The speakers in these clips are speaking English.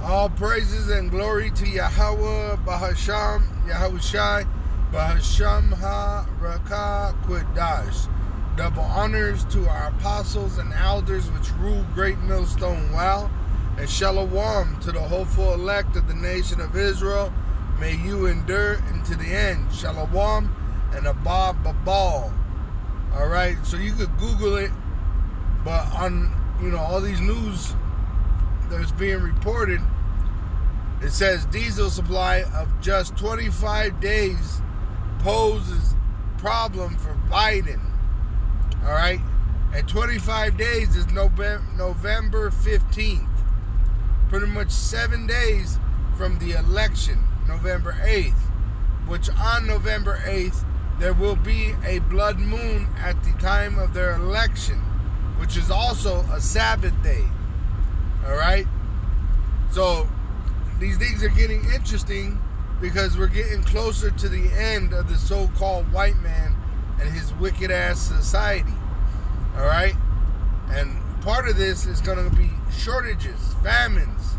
All praises and glory to Yahweh, Bahasham, Yahushai, Bahasham Ha-Rakah Quadash. Double honors to our apostles and elders which rule great millstone well, and shalom to the hopeful elect of the nation of Israel. May you endure into the end. Shalom and Abba Babal. Alright, so you could Google it, but on all these news that's being reported, it says diesel supply of just 25 days poses problem for Biden. All right, and 25 days is November 15th, pretty much 7 days from the election, November 8th, which on November 8th there will be a blood moon at the time of their election, which is also a Sabbath day. All right, so these things are getting interesting because we're getting closer to the end of the so-called white man and his wicked ass society. All right, and part of this is going to be shortages, famines,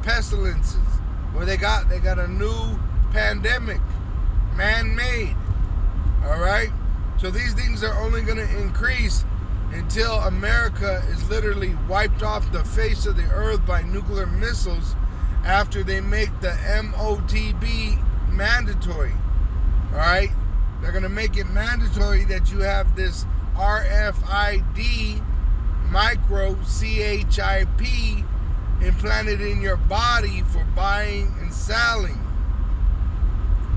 pestilences, where they got a new pandemic, man-made. All right, so these things are only going to increase until America is literally wiped off the face of the earth by nuclear missiles after they make the MOTB mandatory. All right, they're going to make it mandatory that you have this RFID microchip implanted in your body for buying and selling.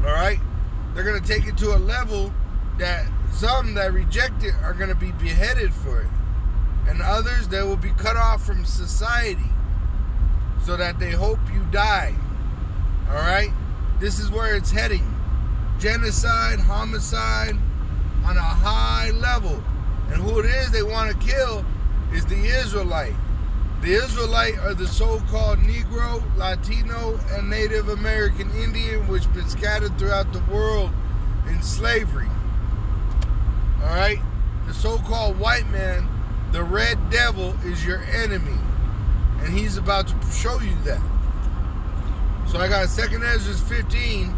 All right, they're going to take it to a level that some that reject it are going to be beheaded for it, and others that will be cut off from society so that they hope you die. All right, this is where it's heading. Genocide, homicide on a high level. And who it is they want to kill is the Israelite. The Israelite are the so-called Negro, Latino, and Native American Indian, which been scattered throughout the world in slavery. All right, the so-called white man, the red devil, is your enemy, and he's about to show you that. So I got 2 Ezra 15,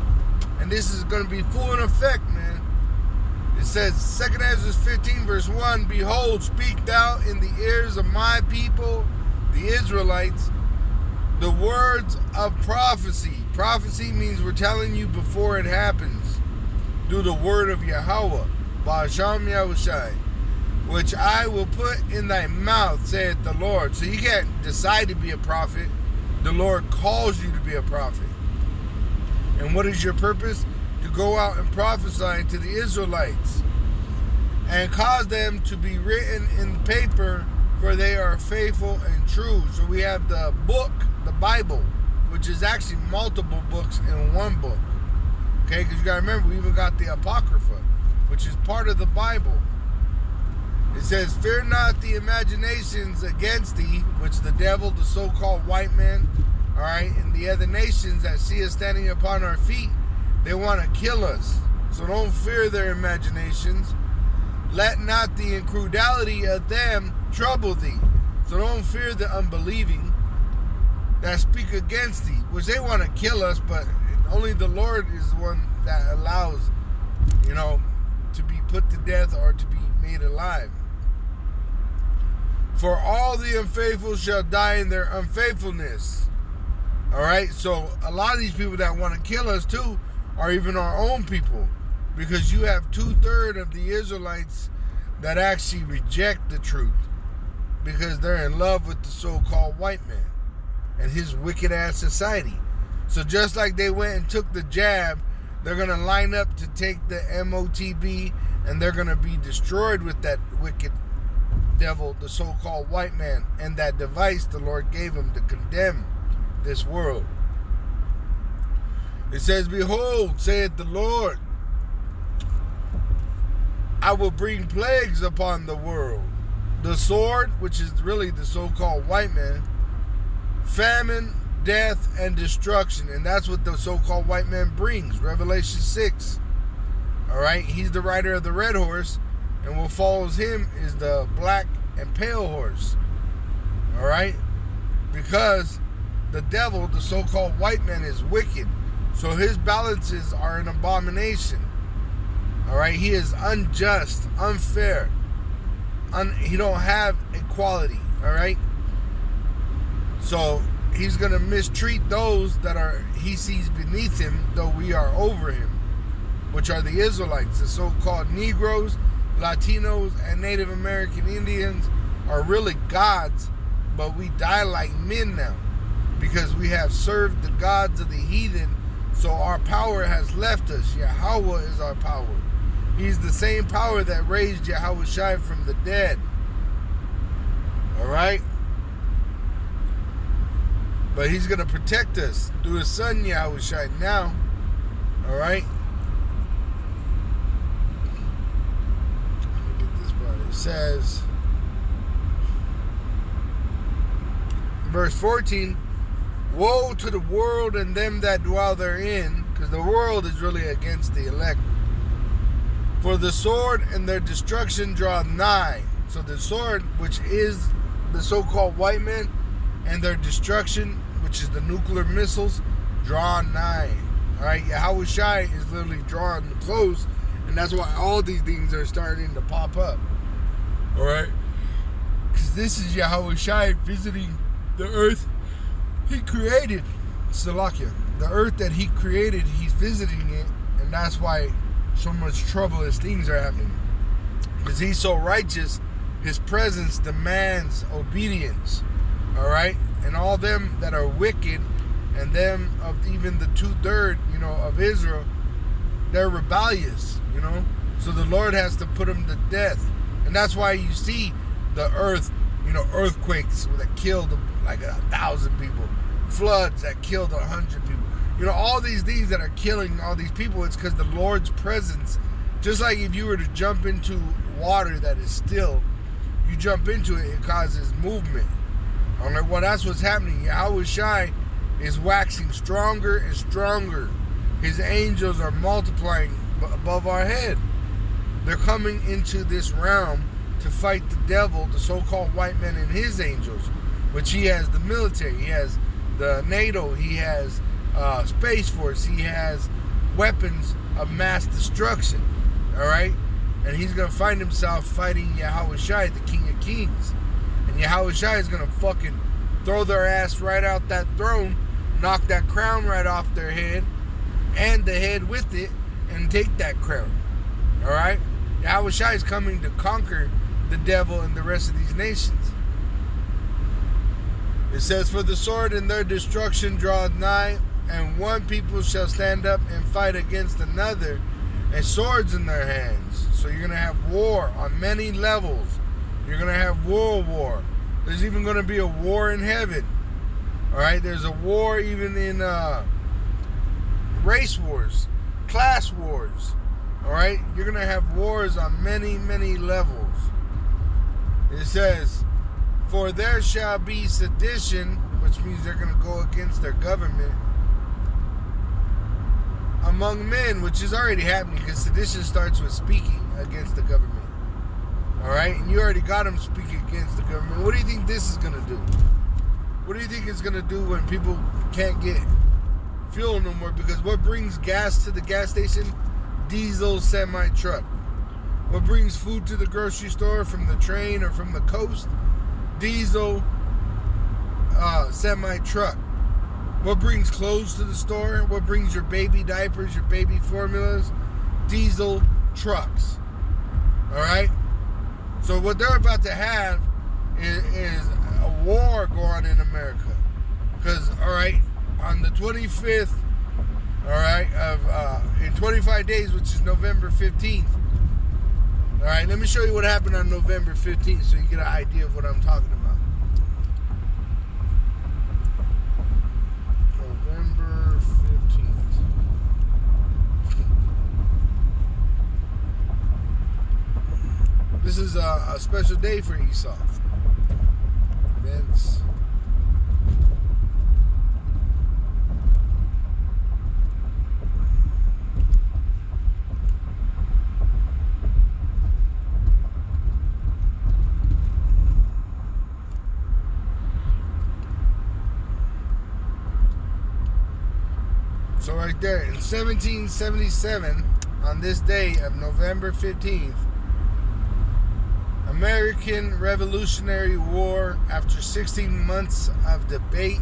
and this is going to be full in effect, man. It says, 2 Ezra 15, verse 1, Behold, speak thou in the ears of my people, the Israelites, the words of prophecy. Prophecy means we're telling you before it happens. Do the word of Yahweh, Ba'asham Yahushai, which I will put in thy mouth, saith the Lord. So you can't decide to be a prophet. The Lord calls you to be a prophet. And what is your purpose? To go out and prophesy to the Israelites and cause them to be written in paper, for they are faithful and true. So we have the book, the Bible, which is actually multiple books in one book. Okay, because you got to remember, we even got the Apocrypha, which is part of the Bible. It says, Fear not the imaginations against thee, which the devil, the so-called white man, all right, and the other nations that see us standing upon our feet, they want to kill us. So don't fear their imaginations. Let not the incredulity of them trouble thee. So don't fear the unbelieving that speak against thee, which they want to kill us, but only the Lord is the one that allows, to be put to death or to be made alive. For all the unfaithful shall die in their unfaithfulness. All right, so a lot of these people that want to kill us too are even our own people, because you have 2/3 of the Israelites that actually reject the truth because they're in love with the so-called white man and his wicked ass society. So just like they went and took the jab, they're going to line up to take the MOTB, and they're going to be destroyed with that wicked devil, the so-called white man, and that device the Lord gave him to condemn this world. It says, Behold, saith the Lord, I will bring plagues upon the world. The sword, which is really the so-called white man, famine, death, and destruction. And that's what the so-called white man brings. Revelation 6. All right, he's the rider of the red horse, and what follows him is the black and pale horse. All right, because the devil, the so-called white man, is wicked. So his balances are an abomination. All right, he is unjust, unfair. He don't have equality. All right. So he's going to mistreat those that he sees beneath him, though we are over him, which are the Israelites. The so-called Negroes, Latinos, and Native American Indians are really gods, but we die like men now because we have served the gods of the heathen. So our power has left us. Yahweh is our power. He's the same power that raised Yahushua from the dead. All right? But he's going to protect us through his son Yahushua now. All right? Let me get this part. It says, verse 14, woe to the world and them that dwell therein, because the world is really against the elect. For the sword and their destruction draw nigh. So the sword, which is the so-called white man, and their destruction, which is the nuclear missiles, draw nigh. All right, Yahushua is literally drawing close, and that's why all these things are starting to pop up. All right, because this is Yahushua visiting the earth he created. Salakia, the earth that he created, he's visiting it, and that's why so much troublous things are happening. Because he's so righteous, his presence demands obedience. All right, and all them that are wicked, and them of even the 2/3, of Israel, they're rebellious. So the Lord has to put them to death, and that's why you see the earth, earthquakes that killed like 1,000 people, floods that killed 100 people. All these things that are killing all these people, it's because the Lord's presence, just like if you were to jump into water that is still, you jump into it, it causes movement. All right, well, that's what's happening. Yahushua is waxing stronger and stronger. His angels are multiplying above our head. They're coming into this realm to fight the devil, the so-called white man, and his angels, which he has the military, he has the NATO, he has Space Force, he has weapons of mass destruction. All right, and he's gonna find himself fighting Yahushua, the King of Kings, and Yahushua is gonna fucking throw their ass right out that throne, knock that crown right off their head, and the head with it, and take that crown. All right, Yahushua is coming to conquer the devil and the rest of these nations. It says, for the sword and their destruction draweth nigh, and one people shall stand up and fight against another, and swords in their hands. So you're going to have war on many levels. You're going to have world war. There's even going to be a war in heaven. All right, there's a war even in race wars, class wars. All right, you're going to have wars on many, many levels. It says, for there shall be sedition, which means they're going to go against their government, among men, which is already happening, because sedition starts with speaking against the government. All right, and you already got them speaking against the government. What do you think this is going to do? What do you think it's going to do when people can't get fuel no more? Because what brings gas to the gas station? Diesel semi-truck. What brings food to the grocery store from the train or from the coast? Diesel semi-truck. What brings clothes to the store? What brings your baby diapers, your baby formulas? Diesel trucks. All right? So what they're about to have is a war going in America. Because, all right, on the 25th, all right, of in 25 days, which is November 15th. All right, let me show you what happened on November 15th so you get an idea of what I'm talking about. November 15th. This is a special day for Esau. Events. So right there, in 1777, on this day of November 15th, American Revolutionary War, after 16 months of debate,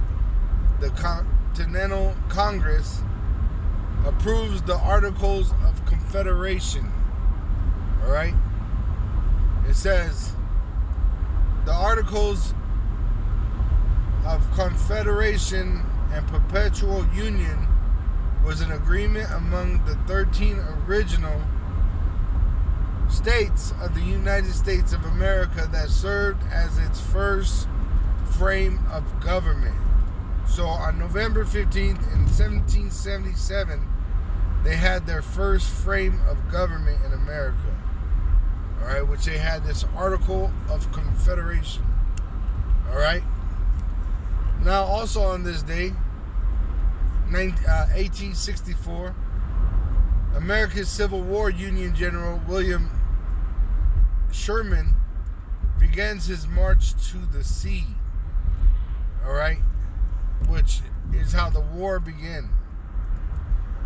the Continental Congress approves the Articles of Confederation. Alright? It says, the Articles of Confederation and Perpetual Union was an agreement among the 13 original states of the United States of America that served as its first frame of government. So on November 15th in 1777, they had their first frame of government in America. Alright, which they had this Article of Confederation. Alright. Now also on this day, 1864, America's Civil War Union General William Sherman begins his march to the sea. Alright? Which is how the war began.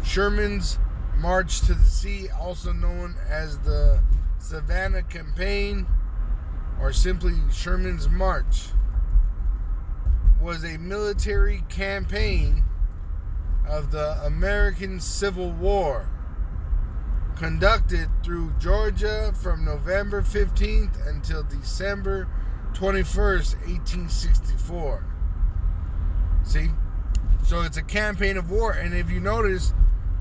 Sherman's march to the sea, also known as the Savannah Campaign, or simply Sherman's March, was a military campaign of the American Civil War, conducted through Georgia from November 15th until December 21st, 1864. See? So it's a campaign of war. And if you notice,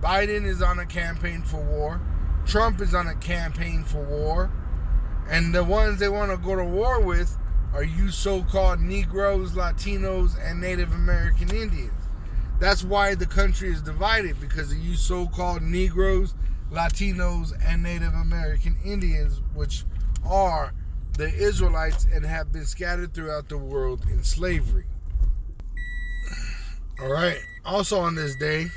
Biden is on a campaign for war. Trump is on a campaign for war. And the ones they want to go to war with are you so-called Negroes, Latinos, and Native American Indians. That's why the country is divided, because of you so-called Negroes, Latinos, and Native American Indians, which are the Israelites and have been scattered throughout the world in slavery. Alright, also on this day,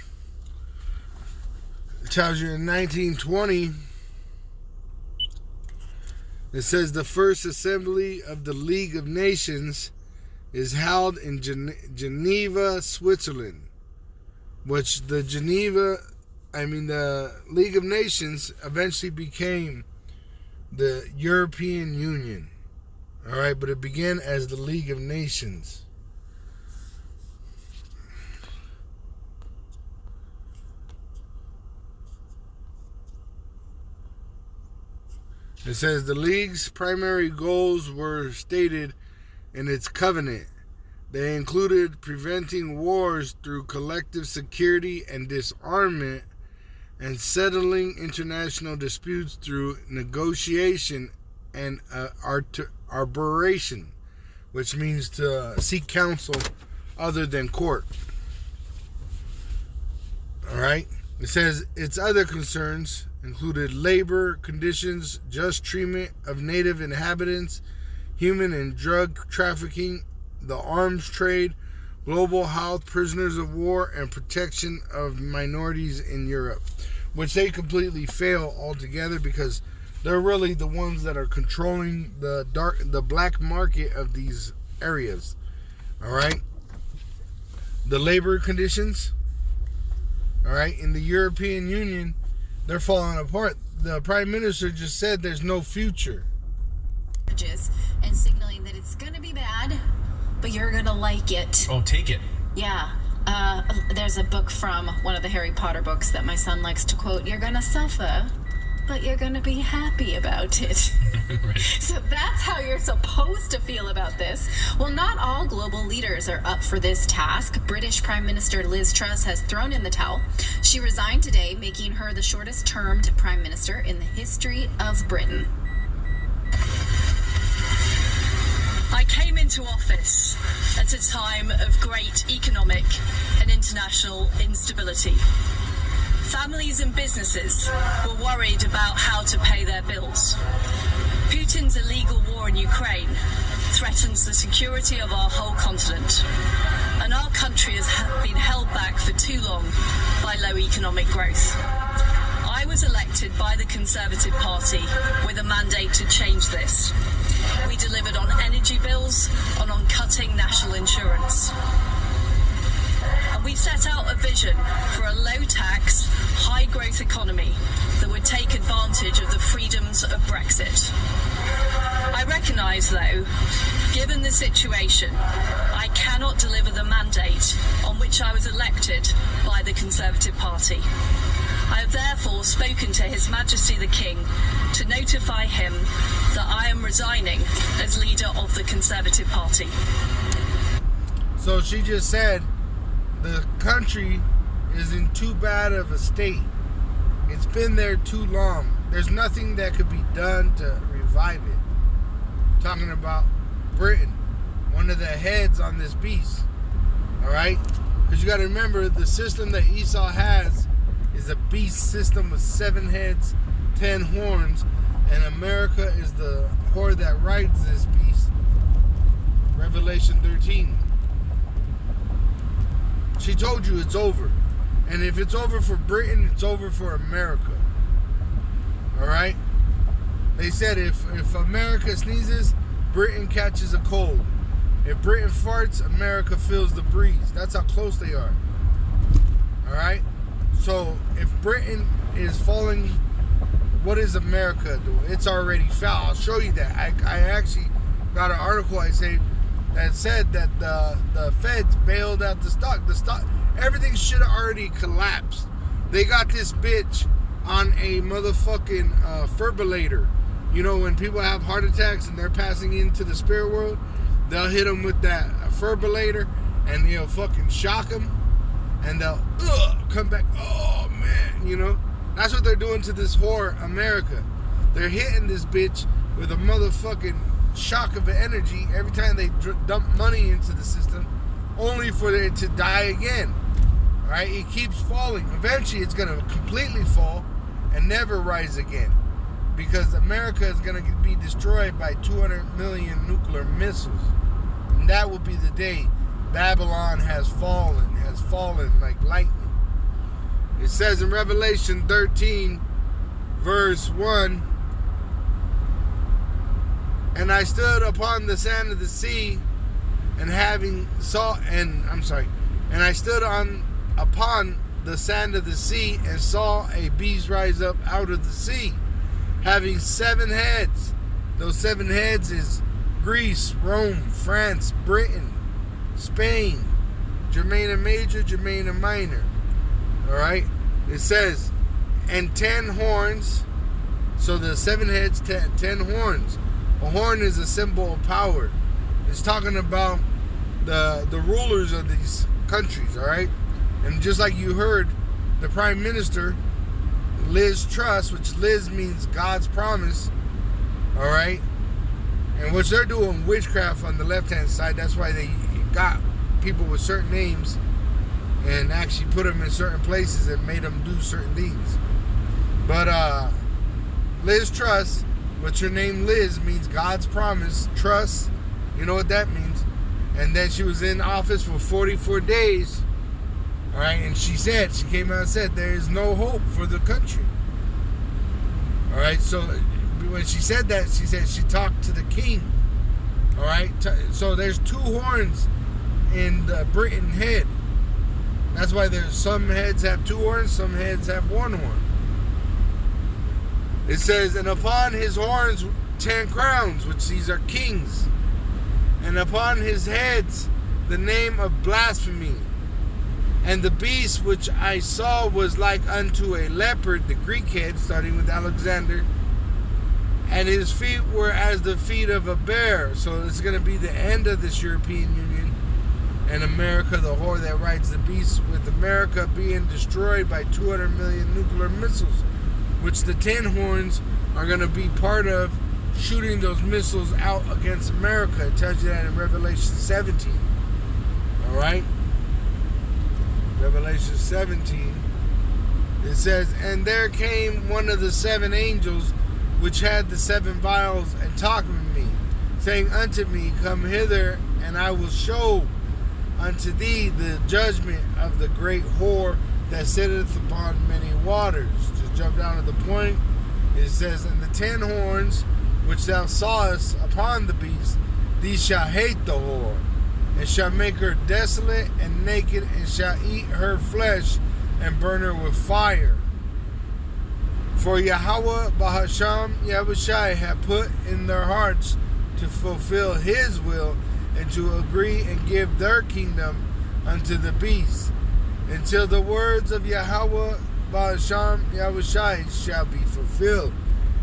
it tells you in 1920, it says the first assembly of the League of Nations is held in Geneva, Switzerland. Which the League of Nations eventually became the European Union. Alright, but it began as the League of Nations. It says the League's primary goals were stated in its covenant. They included preventing wars through collective security and disarmament, and settling international disputes through negotiation and arbitration, which means to seek counsel other than court. Alright? It says its other concerns included labor conditions, just treatment of native inhabitants, human and drug trafficking, the arms trade, global health, prisoners of war, and protection of minorities in Europe, which they completely fail altogether, because they're really the ones that are controlling the black market of these areas. All right, the labor conditions. All right, in the European Union, they're falling apart. The Prime Minister just said there's no future. And signaling that it's going to be bad, but you're going to like it. Oh, take it. Yeah. There's a book from one of the Harry Potter books that my son likes to quote. You're going to suffer, but you're going to be happy about it. Right. So that's how you're supposed to feel about this. Well, not all global leaders are up for this task. British Prime Minister Liz Truss has thrown in the towel. She resigned today, making her the shortest-termed Prime Minister in the history of Britain. I came into office at a time of great economic and international instability. Families and businesses were worried about how to pay their bills. Putin's illegal war in Ukraine threatens the security of our whole continent, and our country has been held back for too long by low economic growth. I was elected by the Conservative Party with a mandate to change this. We delivered on energy bills and on cutting national insurance. And And we set out a vision for a low-tax, high-growth economy that would take advantage of the freedoms of Brexit. I recognise, though, given the situation, I cannot deliver the mandate on which I was elected by the Conservative Party. I have therefore spoken to His Majesty the King to notify him that I am resigning as leader of the Conservative Party. So she just said the country is in too bad of a state. It's been there too long. There's nothing that could be done to revive it. Talking about Britain, one of the heads on this beast. Alright? Because you got to remember, the system that Esau has is a beast system with 7 heads, 10 horns, and America is the whore that rides this beast. Revelation 13. She told you it's over. And if it's over for Britain, it's over for America. Alright? They said if America sneezes, Britain catches a cold. If Britain farts, America feels the breeze. That's how close they are. Alright? So, if Britain is falling, what is America doing? It's already fell. I'll show you that. I actually got an article that said that the feds bailed out the stock. Everything should have already collapsed. They got this bitch on a motherfucking defibrillator. You know, when people have heart attacks and they're passing into the spirit world, they'll hit them with that defibrillator and they'll fucking shock them and they'll come back. Oh man, you know, that's what they're doing to this whore America. They're hitting this bitch with a motherfucking shock of energy every time they dump money into the system, only for it to die again. All right, it keeps falling. Eventually, it's gonna completely fall and never rise again, because America is gonna be destroyed by 200 million nuclear missiles, and that will be the day Babylon has fallen like lightning. It says in Revelation 13, verse 1, and I stood upon the sand of the sea, and I stood upon the sand of the sea, and saw a beast rise up out of the sea, having 7 heads. Those 7 heads is Greece, Rome, France, Britain, Spain, Germania Major, Germania Minor. Alright? It says, and 10 horns. So the 7 heads, 10 horns. A horn is a symbol of power. It's talking about the rulers of these countries, alright? And just like you heard, the Prime Minister, Liz Truss, which Liz means God's promise, alright? And which they're doing witchcraft on the left-hand side. That's why they got people with certain names and actually put them in certain places and made them do certain things. But Liz Truss, which her name Liz means God's promise, Truss, you know what that means. And then she was in office for 44 days. Alright, and she came out and said, there is no hope for the country. Alright, so when she said that, she said she talked to the king. Alright, so there's 2 horns in the Britain head. That's why there's some heads have 2 horns, some heads have 1 horn. It says, and upon his horns 10 crowns, which these are kings, and upon his heads the name of blasphemy. And the beast which I saw was like unto a leopard, the Greek head, starting with Alexander, and his feet were as the feet of a bear. So it's going to be the end of this European Union, and America, the whore that rides the beast, with America being destroyed by 200 million nuclear missiles, which the 10 horns are going to be part of, shooting those missiles out against America. It tells you that in Revelation 17. Alright? Revelation 17. It says, and there came one of the 7 angels which had the 7 vials, and talked with me, saying unto me, come hither, and I will show unto thee the judgment of the great whore that sitteth upon many waters. Just jump down to the point. It says, and the 10 horns which thou sawest upon the beast, these shall hate the whore, and shall make her desolate and naked, and shall eat her flesh and burn her with fire. For Yahweh Bahasham Yahushai had put in their hearts to fulfill his will and to agree and give their kingdom unto the beast, until the words of Yahweh Bahasham Yahushai shall be fulfilled.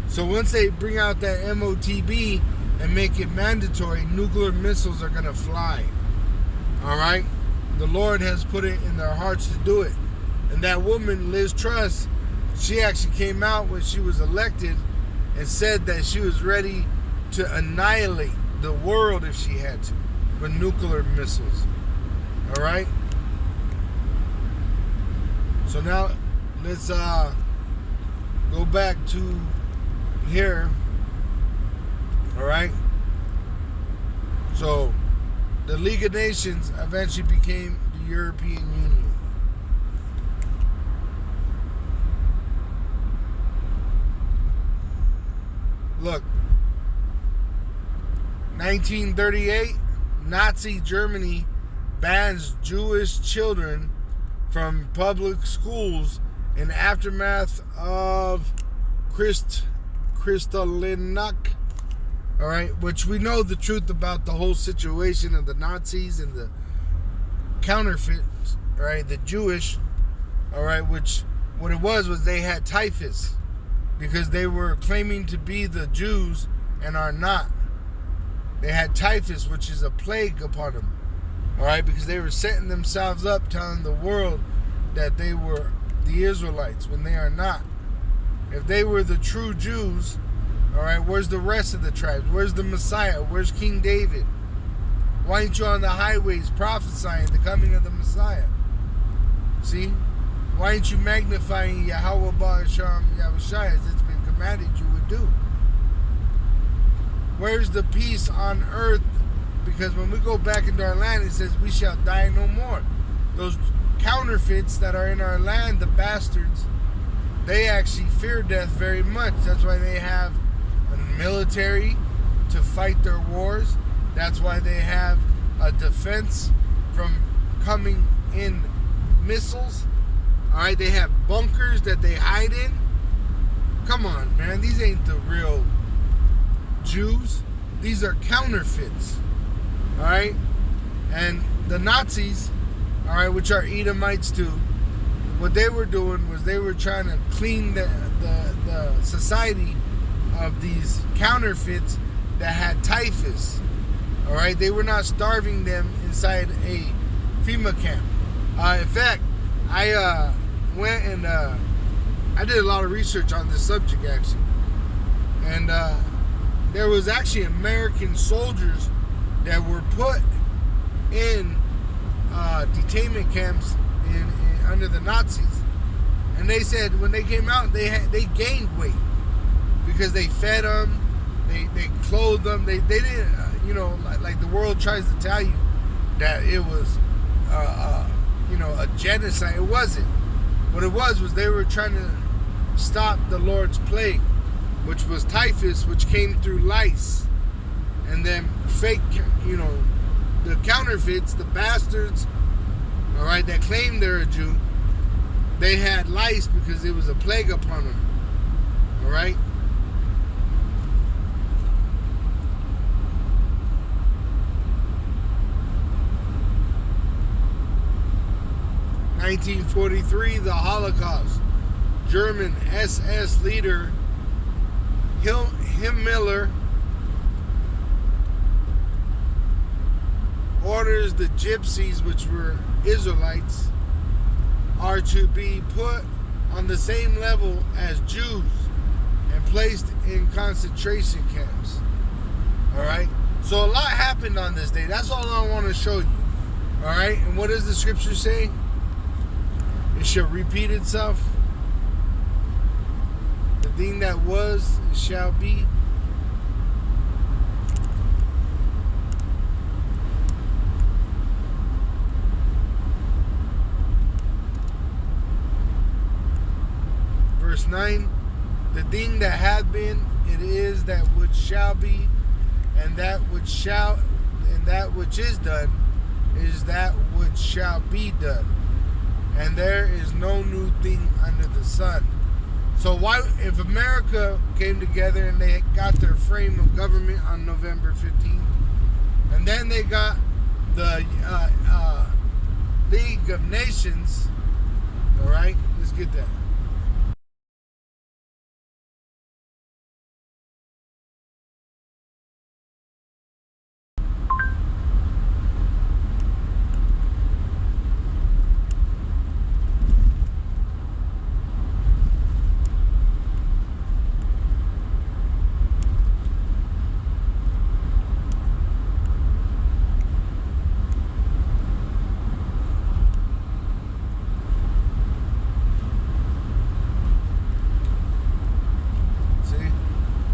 So once they bring out that MOTB and make it mandatory, nuclear missiles are going to fly. Alright? The Lord has put it in their hearts to do it. And that woman, Liz Truss, she actually came out when she was elected and said that she was ready to annihilate the world if she had to with nuclear missiles. Alright? So now let's go back to here. Alright? So the League of Nations eventually became the European Union. Look, 1938, Nazi Germany bans Jewish children from public schools in aftermath of Kristallnacht. All right, which we know the truth about the whole situation of the Nazis and the counterfeits, all right, the Jewish, all right, which what it was they had typhus because they were claiming to be the Jews and are not. They had typhus, which is a plague upon them, all right, because they were setting themselves up, telling the world that they were the Israelites when they are not. If they were the true Jews, all right, where's the rest of the tribes? Where's the Messiah? Where's King David? Why aren't you on the highways prophesying the coming of the Messiah? See? Why aren't you magnifying Yahweh Ba'asham Yahushai as it's been commanded you would do? Where's the peace on earth? Because when we go back into our land, it says we shall die no more. Those counterfeits that are in our land, the bastards, they actually fear death very much. That's why they have a military to fight their wars. That's why they have a defense from coming in missiles. Alright, they have bunkers that they hide in. Come on, man. These ain't the real Jews. These are counterfeits. Alright? And the Nazis, alright, which are Edomites too, what they were doing was they were trying to clean the society of these counterfeits that had typhus. Alright? They were not starving them inside a FEMA camp. In fact, I went and I did a lot of research on this subject actually, and there was actually American soldiers that were put in detainment camps under the Nazis, and they said when they came out they gained weight because they fed them, they clothed them, they didn't like the world tries to tell you that it was a genocide. It wasn't. What it was they were trying to stop the Lord's plague, which was typhus, which came through lice. And then fake, the counterfeits, the bastards, all right, that claim they're a Jew, they had lice because it was a plague upon them, all right? In 1943, the Holocaust. German SS leader Himmler orders the gypsies, which were Israelites, are to be put on the same level as Jews and placed in concentration camps. Alright? So a lot happened on this day. That's all I want to show you. Alright? And what does the scripture say? It shall repeat itself. The thing that was, it shall be. Verse 9. The thing that had been, it is that which shall be, and that which shall, and that which is done, is that which shall be done, and there is no new thing under the sun. So why, if America came together and they got their frame of government on November 15th, and then they got the League of Nations, all right, let's get that.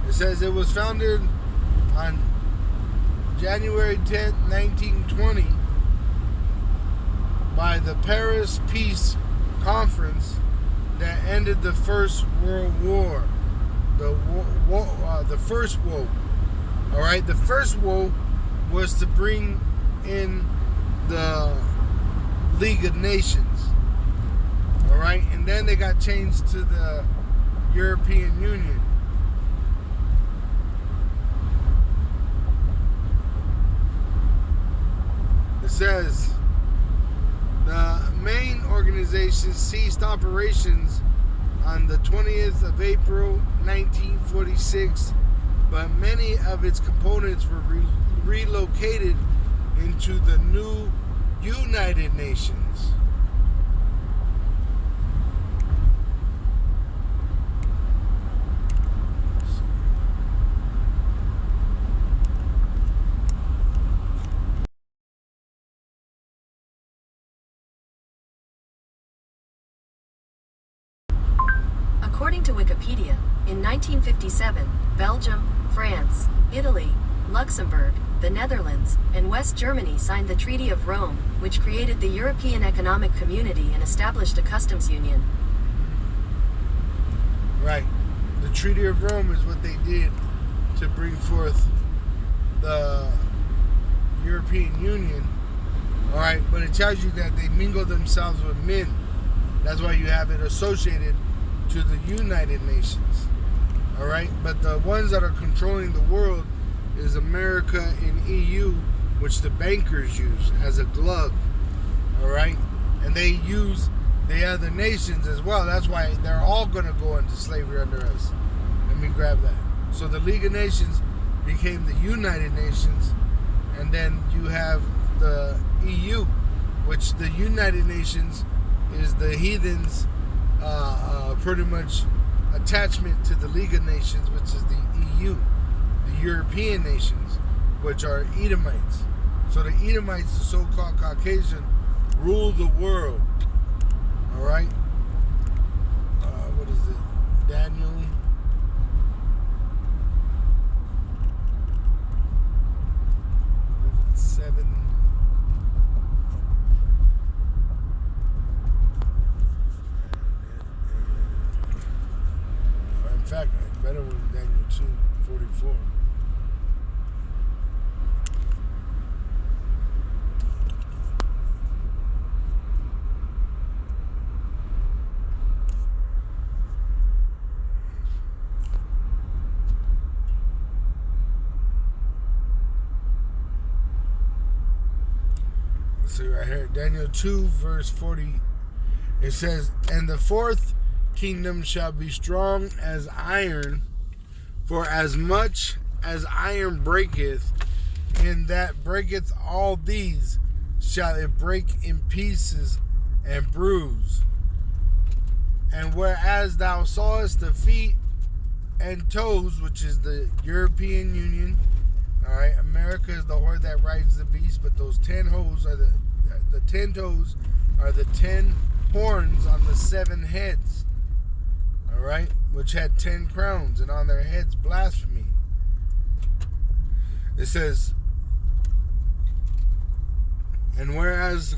It says it was founded on January 10th, 1920 by the Paris Peace Conference that ended the First World War. The first woe. All right, the first woe was to bring in the League of Nations. All right, and then they got changed to the European Union. It says the main organization ceased operations on the 20th of April 1946, but many of its components were relocated into the new United Nations. According to Wikipedia, in 1957, Belgium, France, Italy, Luxembourg, the Netherlands, and West Germany signed the Treaty of Rome, which created the European Economic Community and established a customs union. Right. The Treaty of Rome is what they did to bring forth the European Union. All right, but it tells you that they mingle themselves with men. That's why you have it associated to the United Nations. All right, but the ones that are controlling the world is America and EU, which the bankers use as a glove. All right, and they use the other nations as well. That's why they're all going to go into slavery under us. Let me grab that. So the League of Nations became the United Nations, and then you have the EU, which the United Nations is the heathens pretty much attachment to the League of Nations, which is the EU, the European nations, which are Edomites. So the Edomites, the so-called Caucasian, rule the world. All right. What is it? Daniel. What is it? 7. In fact, better was Daniel 2:44. Let's see right here, Daniel 2 verse 40. It says, "And the fourth kingdom shall be strong as iron, for as much as iron breaketh, and that breaketh all these, shall it break in pieces and bruise. And whereas thou sawest the feet and toes," which is the European Union, all right, America is the horde that rides the beast, but those 10 toes are the 10 toes are the 10 horns on the 7 heads. All right, which had 10 crowns, and on their heads blasphemy. It says, "And whereas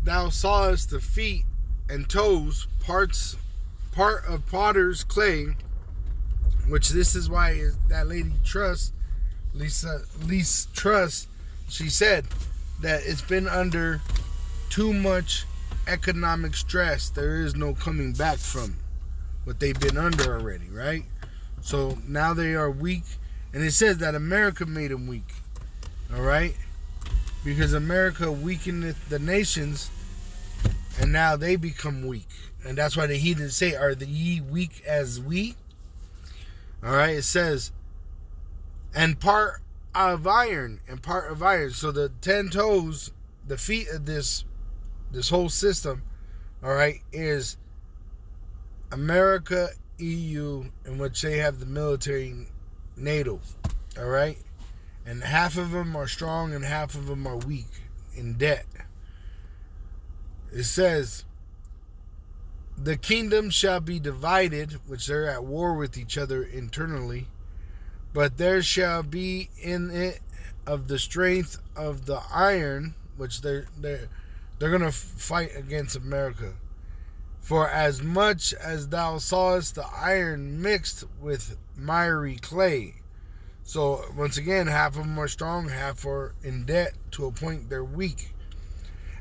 thou sawest the feet and toes, part of potter's clay," which this is why that lady Truss, Lisa Truss, she said, that it's been under too much economic stress. There is no coming back from what they've been under already, right? So now they are weak, and it says that America made them weak, all right? Because America weakened the nations, and now they become weak. And that's why the heathens say, are the ye weak as we? All right, it says, and part of iron, and part of iron. So the 10 toes, the feet of this whole system, all right, is America, EU, in which they have the military, NATO, all right? And half of them are strong and half of them are weak, in debt. It says, the kingdom shall be divided, which they're at war with each other internally, but there shall be in it of the strength of the iron, which they're going to fight against America. For as much as thou sawest the iron mixed with miry clay. So once again, half of them are strong, half are in debt, to a point they're weak.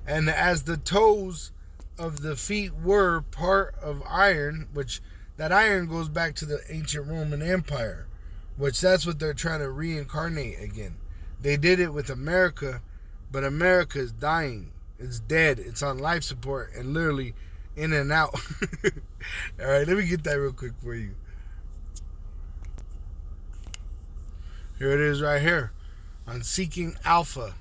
And as the toes of the feet were part of iron, which that iron goes back to the ancient Roman Empire, which that's what they're trying to reincarnate again. They did it with America, but America is dying. It's dead. It's on life support and literally in and out. All right, let me get that real quick for you. Here it is right here on Seeking Alpha.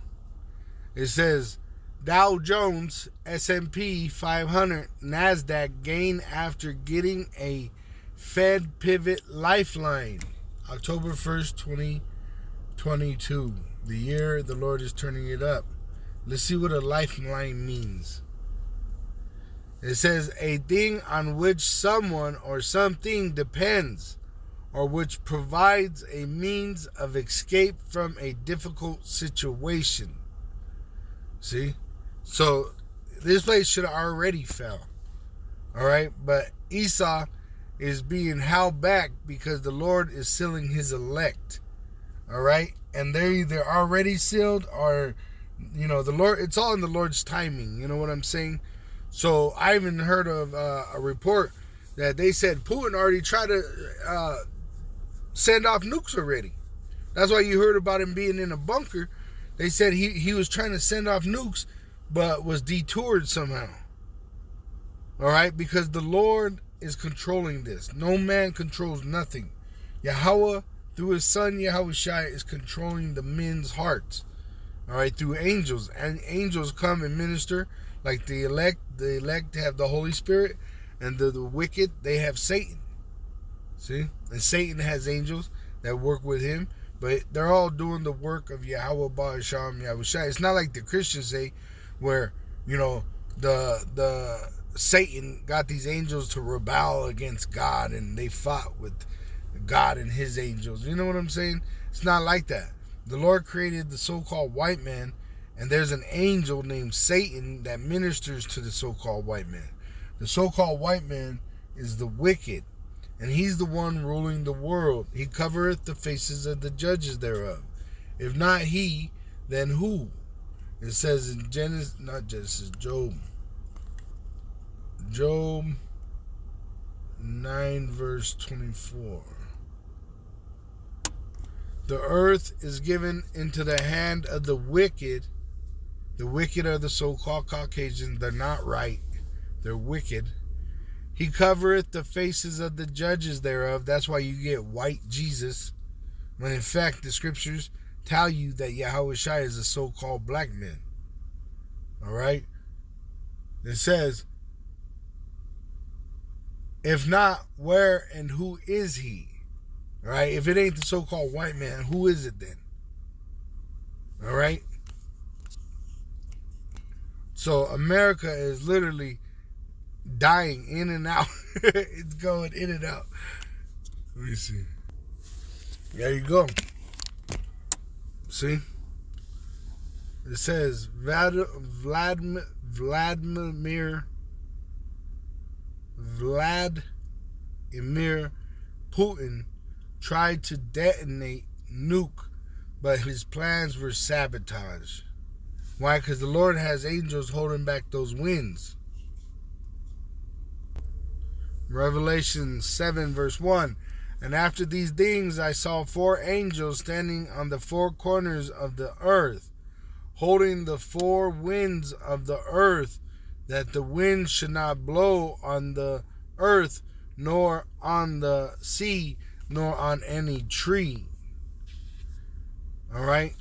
It says, Dow Jones, S&P 500, NASDAQ gain after getting a Fed pivot lifeline. October 1st, 2022. The year the Lord is turning it up. Let's see what a lifeline means. It says, a thing on which someone or something depends, or which provides a means of escape from a difficult situation. See? So, this place should have already fell. Alright? But Esau is being held back because the Lord is sealing his elect. Alright? And they're either already sealed or, you know, the Lord, it's all in the Lord's timing. You know what I'm saying? So, I even heard of a report that they said Putin already tried to send off nukes already. That's why you heard about him being in a bunker. They said he was trying to send off nukes, but was detoured somehow. All right? Because the Lord is controlling this. No man controls nothing. Yahweh, through his son Yahushua, is controlling the men's hearts. All right? Through angels. And angels come and minister like the elect. The elect have the Holy Spirit. And the wicked, they have Satan. See? And Satan has angels that work with him. But they're all doing the work of Yahweh Ba'asham Yahushua. It's not like the Christians say, where, you know, the Satan got these angels to rebel against God and they fought with God and his angels. You know what I'm saying? It's not like that. The Lord created the so-called white man, and there's an angel named Satan that ministers to the so-called white man. The so-called white man is the wicked, and he's the one ruling the world. He covereth the faces of the judges thereof. If not he, then who? It says in Job 9 verse 24. The earth is given into the hand of the wicked. The wicked are the so-called Caucasians. They're not right. They're wicked. He covereth the faces of the judges thereof. That's why you get white Jesus. When in fact the scriptures tell you that Yahushua is a so-called black man. Alright? It says, if not, where and who is he? Alright? If it ain't the so-called white man, who is it then? Alright? So America is literally dying in and out. It's going in and out. Let me see. There you go. See? It says Vladimir Putin tried to detonate nuke, but his plans were sabotaged. Why? Because the Lord has angels holding back those winds. Revelation 7 verse 1. And after these things I saw 4 angels standing on the 4 corners of the earth, holding the 4 winds of the earth, that the wind should not blow on the earth, nor on the sea, nor on any tree. Alright?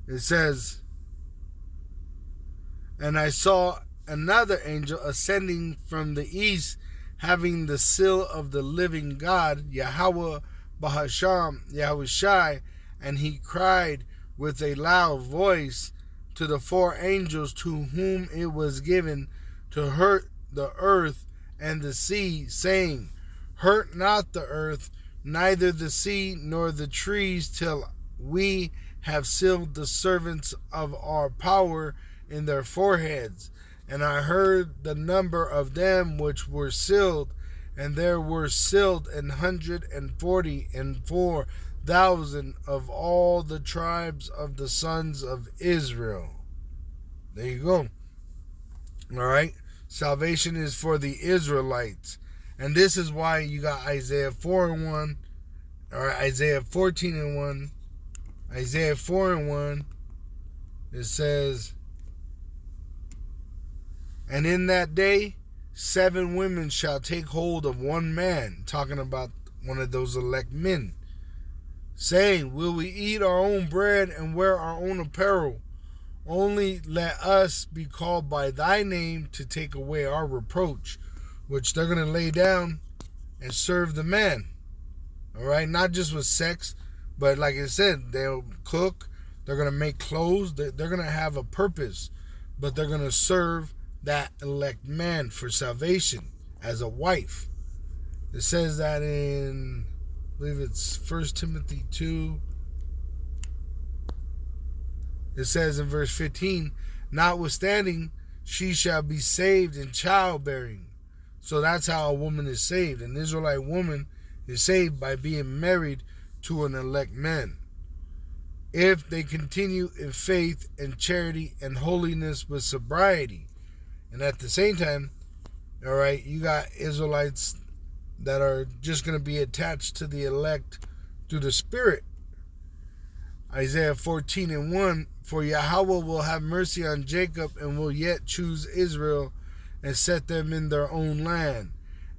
It says, and I saw another angel ascending from the east, having the seal of the living God, Yahweh Bahasham, Yahushai, and he cried with a loud voice to the 4 angels to whom it was given to hurt the earth and the sea, saying, hurt not the earth, neither the sea nor the trees, till we have sealed the servants of our power in their foreheads. And I heard the number of them which were sealed, and there were sealed 144,000 of all the tribes of the sons of Israel. There you go. All right. Salvation is for the Israelites. And this is why you got Isaiah 4:1, or Isaiah 14:1, Isaiah 4:1. It says, and in that day 7 women shall take hold of one man, talking about one of those elect men, saying, will we eat our own bread and wear our own apparel? Only let us be called by thy name to take away our reproach. Which they're going to lay down and serve the man. All right? Not just with sex, but like I said, they'll cook. They're going to make clothes. They're going to have a purpose. But they're going to serve that elect man for salvation as a wife. It says that in, I believe it's 1 Timothy 2. It says in verse 15, notwithstanding, she shall be saved in childbearing. So that's how a woman is saved. An Israelite woman is saved by being married to an elect man. If they continue in faith and charity and holiness with sobriety. And at the same time, all right, you got Israelites that are just going to be attached to the elect through the Spirit. Isaiah 14:1, for Yahweh will have mercy on Jacob and will yet choose Israel and set them in their own land.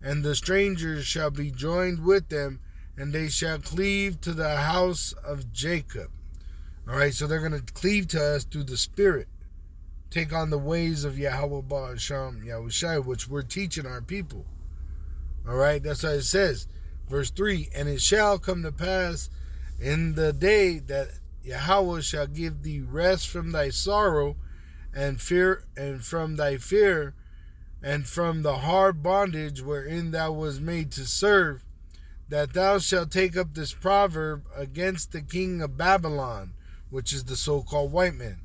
And the strangers shall be joined with them, and they shall cleave to the house of Jacob. All right, so they're going to cleave to us through the Spirit. Take on the ways of Yahweh Ba'asham Yahushai, which we're teaching our people. All right, that's what it says. Verse 3, and it shall come to pass in the day that Yahweh shall give thee rest from thy sorrow and fear, and from thy fear, and from the hard bondage wherein thou was made to serve, that thou shalt take up this proverb against the king of Babylon, which is the so-called white man,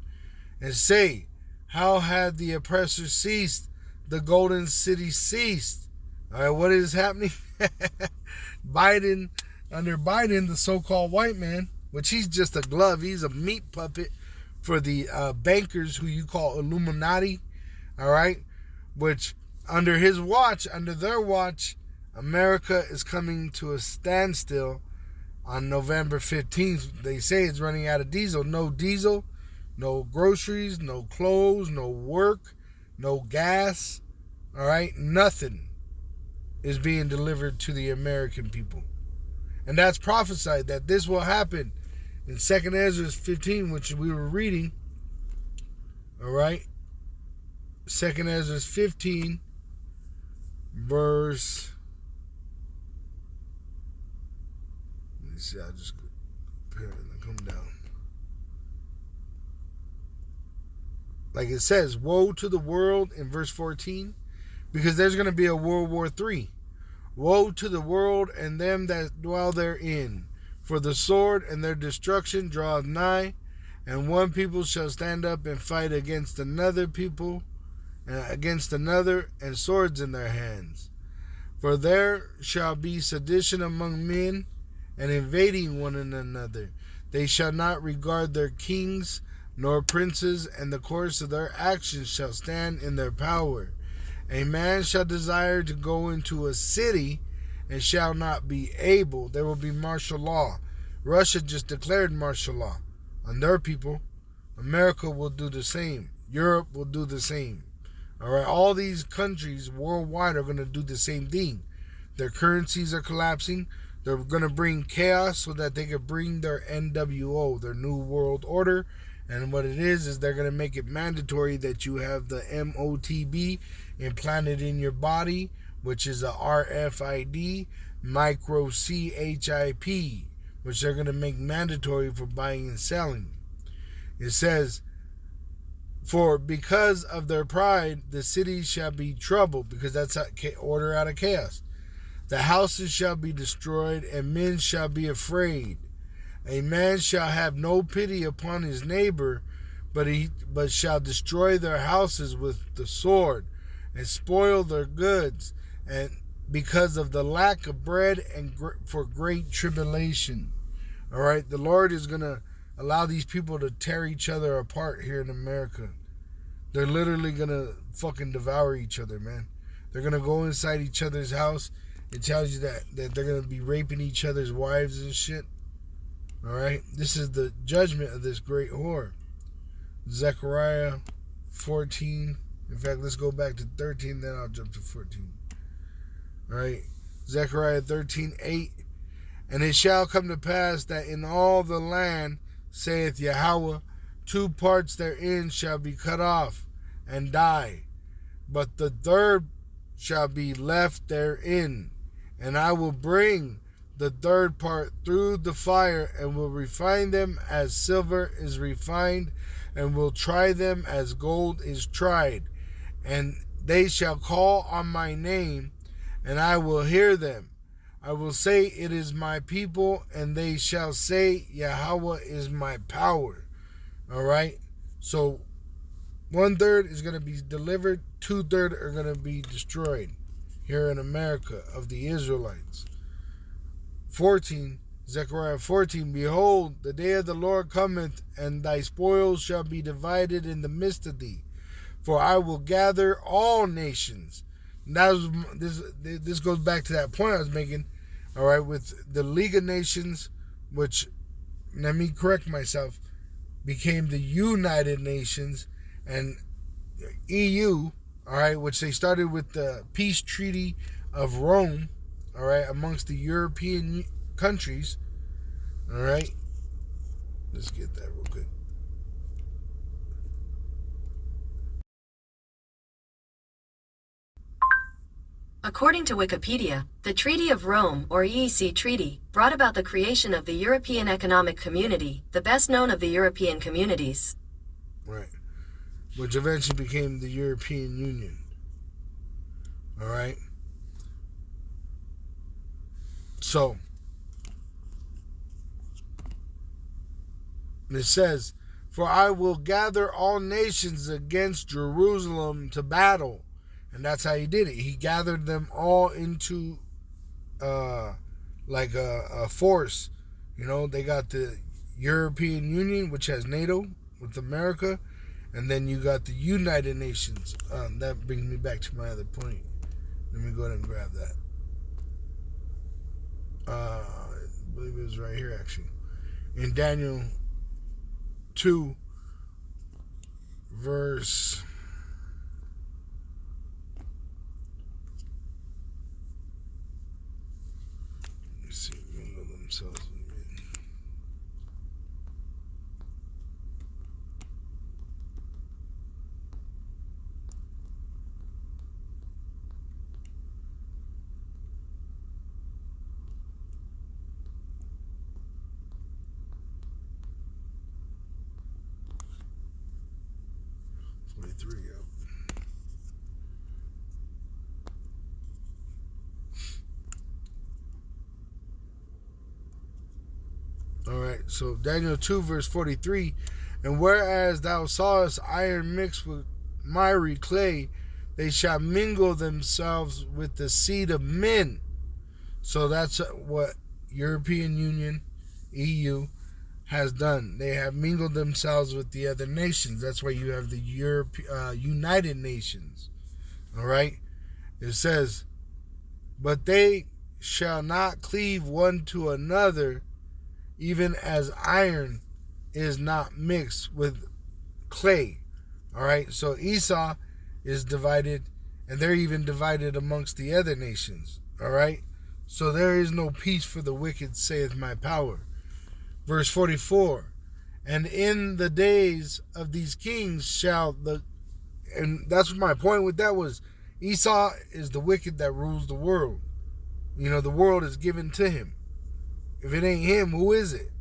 and say, how had the oppressor ceased, the golden city ceased? All right, what is happening? Biden, under Biden, the so-called white man, which he's just a glove, he's a meat puppet for the bankers who you call Illuminati, all right, which under his watch, under their watch, America is coming to a standstill on November 15th. They say it's running out of diesel. No diesel, no groceries, no clothes, no work, no gas, all right, nothing is being delivered to the American people. And that's prophesied that this will happen in 2nd Ezra 15, which we were reading. All right. 2nd Ezra 15, verse. Let me see. I'll just come down. Like it says, woe to the world in verse 14, because there's going to be a World War III. Woe to the world and them that dwell therein, for the sword and their destruction draweth nigh, and one people shall stand up and fight against another people, against another, and swords in their hands. For there shall be sedition among men, and invading one another. They shall not regard their kings, nor princes, and the course of their actions shall stand in their power. A man shall desire to go into a city and shall not be able. There will be martial law. Russia just declared martial law on their people. America will do the same. Europe will do the same. All right, all these countries worldwide are going to do the same thing. Their currencies are collapsing. They're going to bring chaos so that they can bring their NWO, their New World Order. And what it is they're going to make it mandatory that you have the MOTB implanted in your body, which is a RFID, microchip, which they're going to make mandatory for buying and selling. It says, for because of their pride, the cities shall be troubled, because that's order out of chaos. The houses shall be destroyed, and men shall be afraid. A man shall have no pity upon his neighbor, but shall destroy their houses with the sword, and spoil their goods, and because of the lack of bread and for great tribulation. All right, the Lord is going to allow these people to tear each other apart here in America. They're literally going to fucking devour each other, man. They're going to go inside each other's house. It tells you that they're going to be raping each other's wives and shit. All right, this is the judgment of this great whore. Zechariah 14. In fact, let's go back to 13, then I'll jump to 14. All right, Zechariah 13:8. And it shall come to pass that in all the land, saith Yahweh, 2 parts therein shall be cut off and die, but the third shall be left therein. And I will bring the third part through the fire, and will refine them as silver is refined, and will try them as gold is tried. And they shall call on my name, and I will hear them. I will say, it is my people, and they shall say, Yahweh is my power. All right? So 1/3 is going to be delivered, 2/3 are going to be destroyed here in America of the Israelites. 14, Zechariah 14, behold, the day of the Lord cometh, and thy spoils shall be divided in the midst of thee. For I will gather all nations. And that was, this goes back to that point I was making, all right, with the League of Nations, which, let me correct myself, became the United Nations, and EU, all right, which they started with the Peace Treaty of Rome, all right, amongst the European countries, all right. Let's get that real quick. According to Wikipedia, the Treaty of Rome, or EEC Treaty, brought about the creation of the European Economic Community, the best known of the European communities. Right. Which eventually became the European Union. All right. So, it says, for I will gather all nations against Jerusalem to battle. And that's how he did it. He gathered them all into like a force. You know, they got the European Union, which has NATO with America. And then you got the United Nations. That brings me back to my other point. Let me go ahead and grab that. I believe it was right here, actually. In Daniel 2, verse... Let's see, mingle themselves with men. Alright, so Daniel 2 verse 43, and whereas thou sawest iron mixed with miry clay, they shall mingle themselves with the seed of men. So that's what European Union, EU, has done. They have mingled themselves with the other nations. That's why you have the United Nations. All right? It says, but they shall not cleave one to another, even as iron is not mixed with clay. All right? So Esau is divided, and they're even divided amongst the other nations. All right? So there is no peace for the wicked, saith my power. Verse 44, and in the days of these kings shall the, and that's my point with that was, Esau is the wicked that rules the world. You know, the world is given to him. If it ain't him, who is it?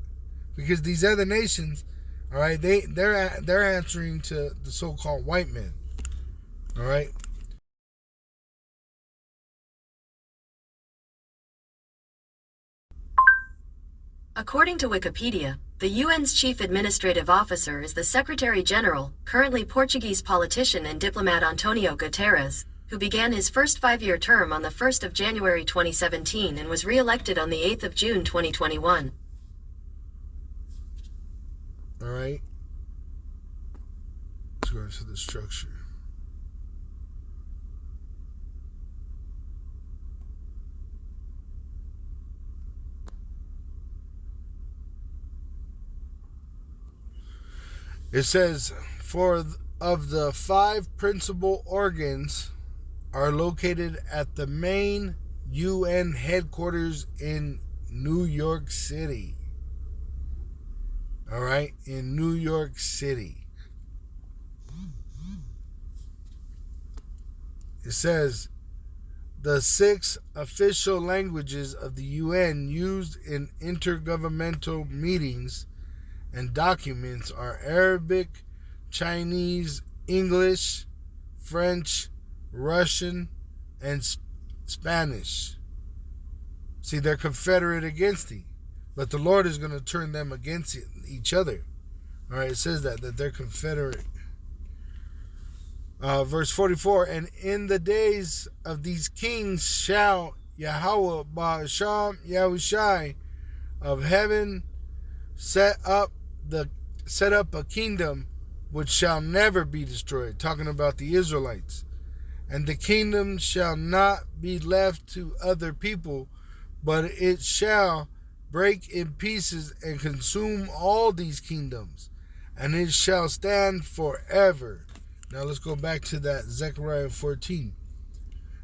Because these other nations, all right, they're answering to the so-called white men. All right. According to Wikipedia, the UN's chief administrative officer is the Secretary General, currently Portuguese politician and diplomat Antonio Guterres, who began his first 5-year term on the 1st of January 2017 and was re-elected on the 8th of June 2021. All right. Let's go into the structure. It says, for of the 5 principal organs are located at the main UN headquarters in New York City. All right, in New York City. It says, the 6 official languages of the UN used in intergovernmental meetings and documents are Arabic, Chinese, English, French, Russian, and Spanish. See, they're confederate against thee, but the Lord is going to turn them against each other. All right, it says that they're confederate. Verse 44, and in the days of these kings shall Yahweh Ba'asham Yahushai of heaven set up a kingdom which shall never be destroyed. Talking about the Israelites. And the kingdom shall not be left to other people, but it shall break in pieces and consume all these kingdoms, and it shall stand forever. Now let's go back to that Zechariah 14.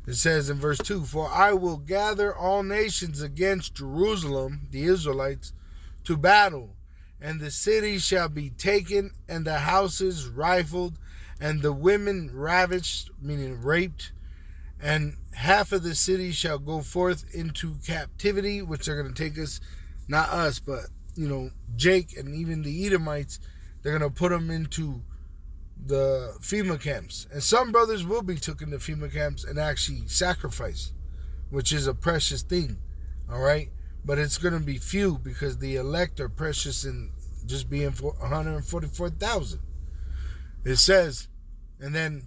It says in verse 2, for I will gather all nations against Jerusalem, the Israelites, to battle, and the city shall be taken, and the houses rifled, and the women ravished, meaning raped, and half of the city shall go forth into captivity, which are going to take us, not us, but, Jake and even the Edomites, they're going to put them into the FEMA camps. And some brothers will be taken to FEMA camps and actually sacrificed, which is a precious thing, all right? But it's going to be few because the elect are precious in just being 144,000. It says, and then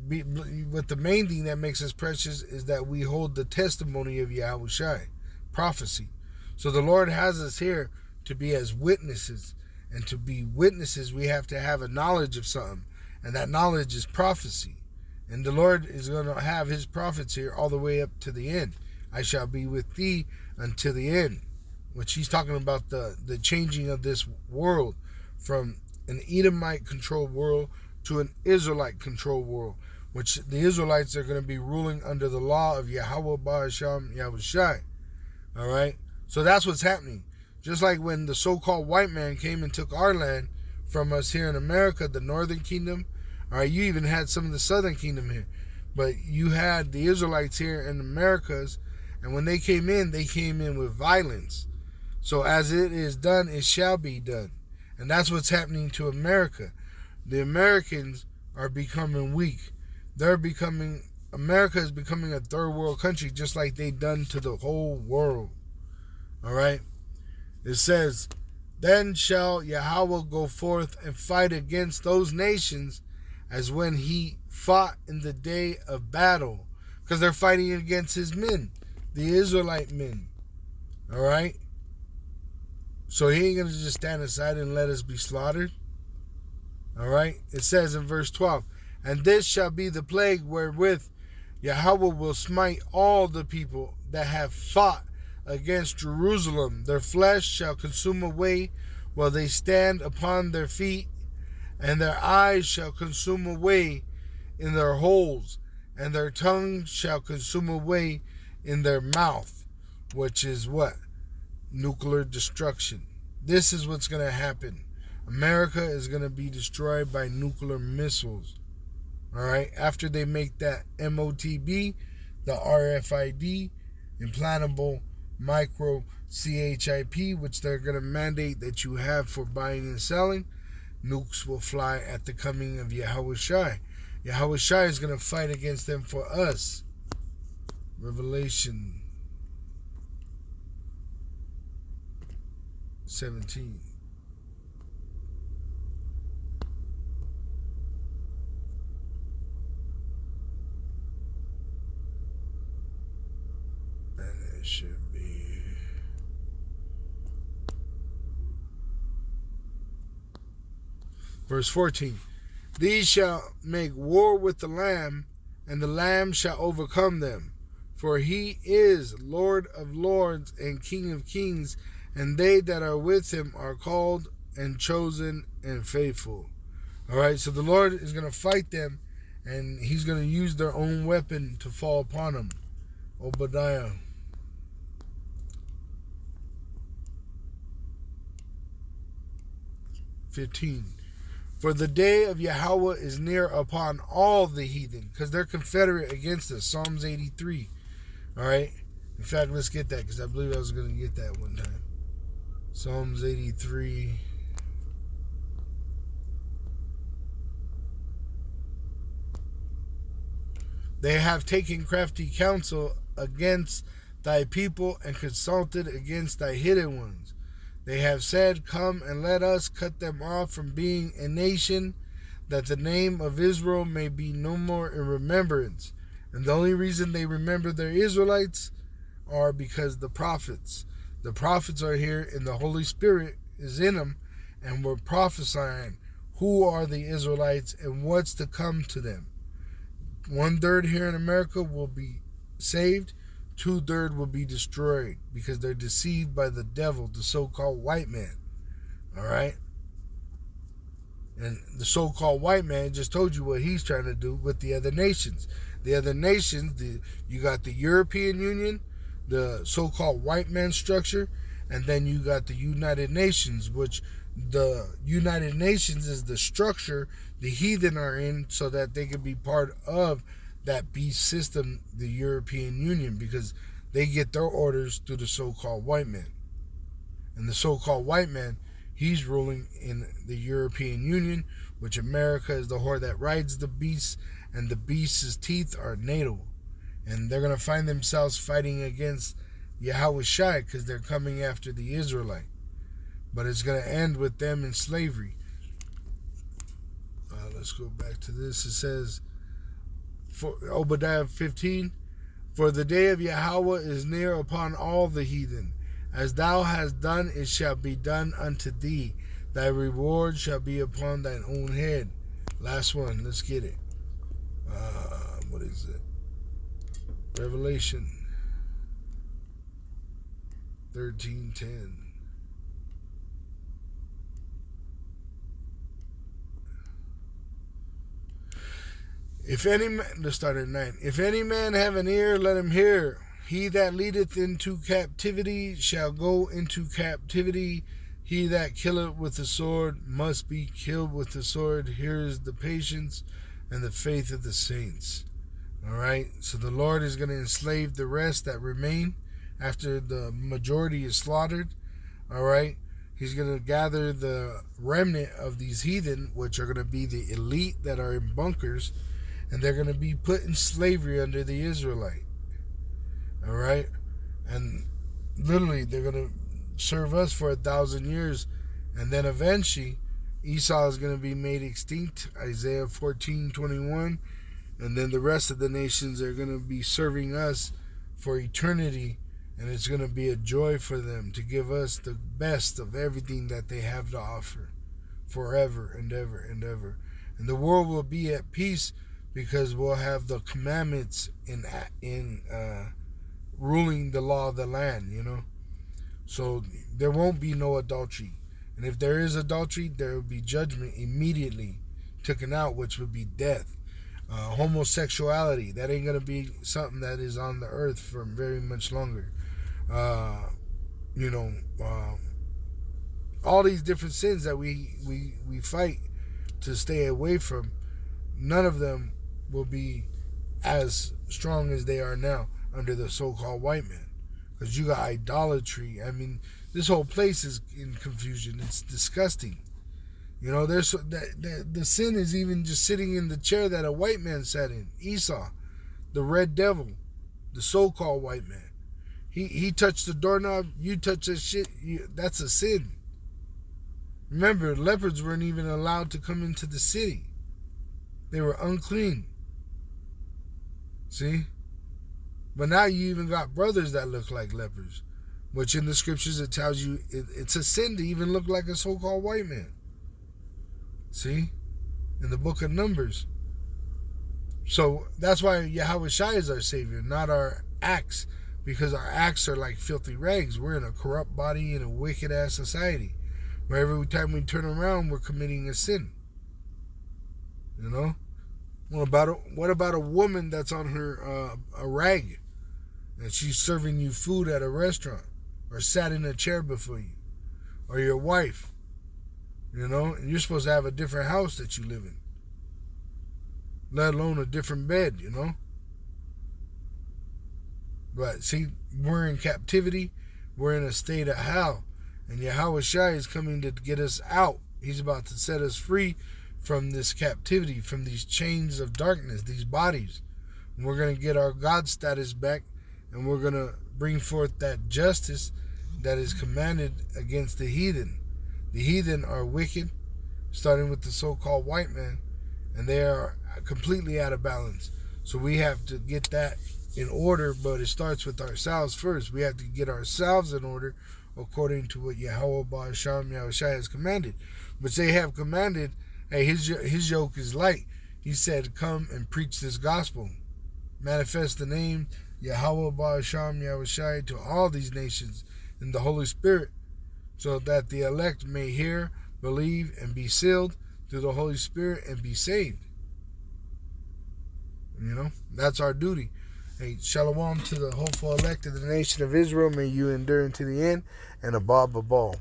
but the main thing that makes us precious is that we hold the testimony of Yahushai, prophecy. So the Lord has us here to be as witnesses. And to be witnesses, we have to have a knowledge of something. And that knowledge is prophecy. And the Lord is going to have his prophets here all the way up to the end. I shall be with thee until the end. Which he's talking about the changing of this world from an Edomite-controlled world to an Israelite-controlled world. Which the Israelites are going to be ruling under the law of Yahweh Ba'asham Yahushai. All right? So that's what's happening. Just like when the so-called white man came and took our land from us here in America, the northern kingdom. All right, you even had some of the southern kingdom here. But you had the Israelites here in the Americas, and when they came in with violence. So as it is done, it shall be done. And that's what's happening to America. The Americans are becoming weak. America is becoming a third world country, just like they done to the whole world. All right? It says, then shall Yahweh go forth and fight against those nations as when he fought in the day of battle. Because they're fighting against his men, the Israelite men. All right? So he ain't going to just stand aside and let us be slaughtered. All right. It says in verse 12, and this shall be the plague wherewith Yahweh will smite all the people that have fought against Jerusalem. Their flesh shall consume away while they stand upon their feet, and their eyes shall consume away in their holes, and their tongue shall consume away in their mouth, which is what? Nuclear destruction. This is what's going to happen. America is going to be destroyed by nuclear missiles. All right? After they make that MOTB, the RFID, implantable micro CHIP, which they're going to mandate that you have for buying and selling, nukes will fly at the coming of Yahweh Shai. Yahweh Shai is going to fight against them for us. Revelation 17. And it should be verse 14. These shall make war with the Lamb, and the Lamb shall overcome them. For he is Lord of lords and King of kings, and they that are with him are called and chosen and faithful. All right, so the Lord is going to fight them, and he's going to use their own weapon to fall upon them. Obadiah. (15). For the day of Yahweh is near upon all the heathen, because they're confederate against us. Psalms 83. All right. In fact, let's get that, because I believe I was going to get that one time. Psalms 83. They have taken crafty counsel against thy people and consulted against thy hidden ones. They have said, come and let us cut them off from being a nation, that the name of Israel may be no more in remembrance. And the only reason they remember their Israelites are because the prophets are here, and the Holy Spirit is in them, and we're prophesying who are the Israelites and what's to come to them. 1/3 here in America will be saved. 2/3 will be destroyed because they're deceived by the devil, the so-called white man. All right? And the so-called white man just told you what he's trying to do with the other nations. The other nations, you got the European Union, the so-called white man structure, and then you got the United Nations, which the United Nations is the structure the heathen are in so that they can be part of that beast system, the European Union, because they get their orders through the so-called white man. And the so-called white man, he's ruling in the European Union, which America is the whore that rides the beast, and the beast's teeth are natal. And they're going to find themselves fighting against Yahweh Shai because they're coming after the Israelite. But it's going to end with them in slavery. Let's go back to this. It says, for Obadiah 15, for the day of Yahweh is near upon all the heathen. As thou hast done, it shall be done unto thee. Thy reward shall be upon thine own head. Last one. Let's get it. What is it? Revelation 13:10. If any man, let's start at 9. If any man have an ear, let him hear. He that leadeth into captivity shall go into captivity. He that killeth with the sword must be killed with the sword. Here is the patience and the faith of the saints. All right. So the Lord is going to enslave the rest that remain after the majority is slaughtered. All right. He's going to gather the remnant of these heathen, which are going to be the elite that are in bunkers, and they're going to be put in slavery under the Israelite. All right. And literally they're going to serve us for 1,000 years. And then eventually Esau is going to be made extinct. Isaiah 14:21. And then the rest of the nations are going to be serving us for eternity And it's going to be a joy for them to give us the best of everything that they have to offer forever and ever and ever. And the world will be at peace because we'll have the commandments in ruling the law of the land, you know. So there won't be no adultery. And if there is adultery, there will be judgment immediately taken out, which would be death. Homosexuality, that ain't going to be something that is on the earth for very much longer. All these different sins that we fight to stay away from, none of them will be as strong as they are now under the so-called white man. Because you got idolatry. I mean, this whole place is in confusion. It's disgusting. You know, there's the sin is even just sitting in the chair that a white man sat in. Esau, the red devil, the so-called white man. He touched the doorknob. You touch that shit. That's a sin. Remember, leopards weren't even allowed to come into the city. They were unclean. See? But now you even got brothers that look like lepers, which in the scriptures it tells you it's a sin to even look like a so-called white man. See? In the book of Numbers. So that's why Yahweh Shai is our Savior, not our acts, because our acts are like filthy rags. We're in a corrupt body in a wicked-ass society, where every time we turn around, we're committing a sin. You know? What about a woman that's on her a rag, and she's serving you food at a restaurant, or sat in a chair before you, or your wife, you know, and you're supposed to have a different house that you live in, let alone a different bed, you know. But see, we're in captivity, we're in a state of hell, and Yahweh Shai is coming to get us out. He's about to set us free from this captivity, from these chains of darkness, these bodies. And we're going to get our God status back, and we're going to bring forth that justice that is commanded against the heathen. The heathen are wicked, starting with the so-called white man, and they are completely out of balance. So we have to get that in order, but it starts with ourselves first. We have to get ourselves in order according to what Yahweh Ba'asham Yahushua has commanded. Which they have commanded, hey, his yoke is light. He said, come and preach this gospel. Manifest the name Yahweh Ba'asham Yahushua to all these nations in the Holy Spirit, so that the elect may hear, believe, and be sealed through the Holy Spirit and be saved. You know, that's our duty. Hey, shalom to the hopeful elect of the nation of Israel. May you endure into the end, and above all.